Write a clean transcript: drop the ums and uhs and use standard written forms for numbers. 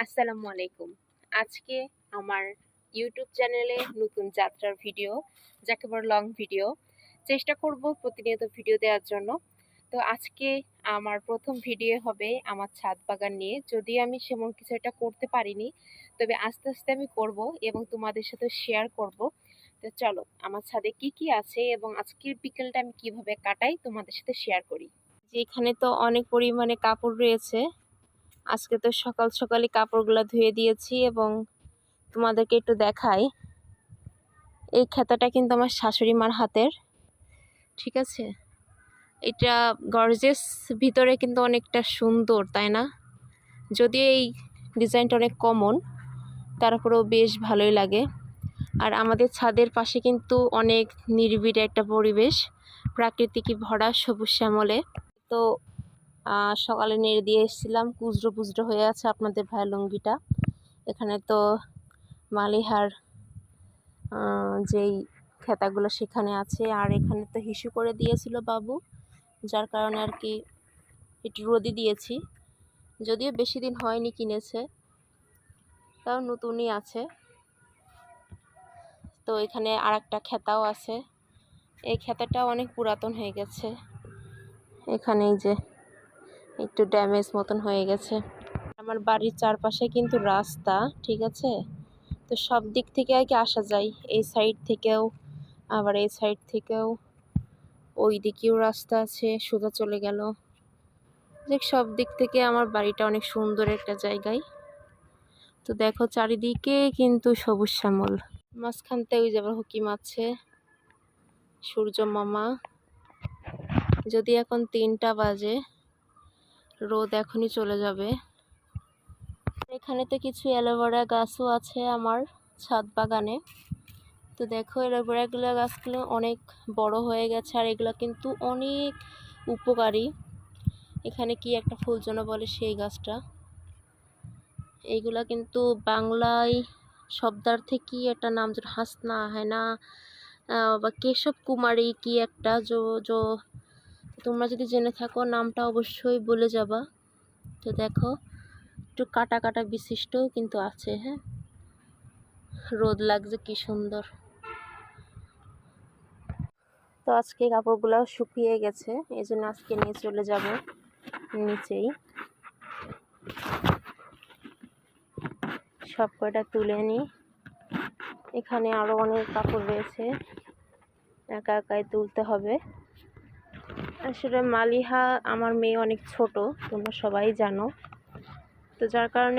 আসসালামু আলাইকুম। আজকে আমার ইউটিউব চ্যানেলে নতুন যাত্রার ভিডিও, যাকে বলে লং ভিডিও। চেষ্টা করব প্রতিনিয়ত ভিডিও দেওয়ার জন্য। তো আজকে আমার প্রথম ভিডিও হবে আমার ছাদ বাগান নিয়ে। যদিও আমি সেমন কিছু একটা করতে পারিনি, তবে আস্তে আস্তে আমি করব এবং তোমাদের সাথে শেয়ার করব। তো চলো আমার ছাদে কি কি আছে এবং আজকের বিকেলটা আমি কিভাবে কাটাই তোমাদের সাথে শেয়ার করি। যে এখানে তো অনেক পরিমাণে কাপড় রয়েছে। আজকে তো সকাল সকালই কাপড়গুলো ধুয়ে দিয়েছি এবং তোমাদেরকে একটু দেখাই। এই খেতাটা কিন্তু আমার শাশুড়ি মার হাতের, ঠিক আছে। এটা গর্জিয়াস, ভিতরে কিন্তু অনেকটা সুন্দর, তাই না? যদিও এই ডিজাইনটা অনেক কমন, তারপরেও বেশ ভালোই লাগে। আর আমাদের ছাদের পাশে কিন্তু অনেক নিরিবিলি একটা পরিবেশ, প্রাকৃতিক ভরা সবুজ শ্যামলে। তো সকালে নেড়ে দিয়ে এসেছিলাম, কুজরো পুজরো হয়ে আছে আপনাদের ভাইয়ের লুঙ্গিটা। এখানে তো মালিহার যেই খেতাগুলো সেখানে আছে, আর এখানে তো হিসু করে দিয়েছিল বাবু, যার কারণে আর কি একটু রোদে দিয়েছি। যদিও বেশি দিন হয়নি কিনেছে, তাও নতুনই আছে। তো এখানে আর একটা খেতাও আছে, এই খেতাটাও অনেক পুরাতন হয়ে গেছে। এখানে এই যে একটু ড্যামেজ মতন হয়ে গেছে। আমার বাড়ির চারপাশে কিন্তু রাস্তা, ঠিক আছে। তো সব দিক থেকে আর কি আসা যায়, এই সাইড থেকেও আবার এই সাইড থেকেও, ওই দিকেও রাস্তা আছে, সোজা চলে গেল। দেখ সব দিক থেকে আমার বাড়িটা অনেক সুন্দর একটা জায়গায়। তো দেখো চারিদিকে কিন্তু সবুজ শ্যামল। মাঝখানতে ওই যাবার হুকিম আছে, সূর্য মামা। যদি এখন 3টা বাজে, রোদ এখনই চলে যাবে। এখানে তো কিছু অ্যালোভেরা গাছও আছে আমার ছাদ বাগানে। তো দেখো অ্যালোভেরা গাছগুলো অনেক বড় হয়ে গেছে, আর এগুলো কিন্তু অনেক উপকারী। এখানে কি একটা ফুল যেন বলে সেই গাছটা, এইগুলা কিন্তু বাংলায় শব্দার্থে কি একটা নাম, যেন হাসনা হয় না বা কেশব কুমারী কি একটা, তোমরা যদি জেনে থাকো নামটা অবশ্যই বলে যাবা। তো দেখো একটু কাটা কাটা বিশিষ্টও কিন্তু আছে। হ্যাঁ, রোদ লাগছে কি সুন্দর। তো আজকে কাপড়গুলো শুকিয়ে গেছে, এই জন্য আজকে নিয়ে চলে যাব নিচেই। সব কয়টা তুলে নিই। এখানে আরো অনেক কাপড় রয়েছে, একা একাই তুলতে হবে। আসলে মালিহা আমার মেয়ে অনেক ছোট, তোমরা সবাই জানো। তো যার কারণে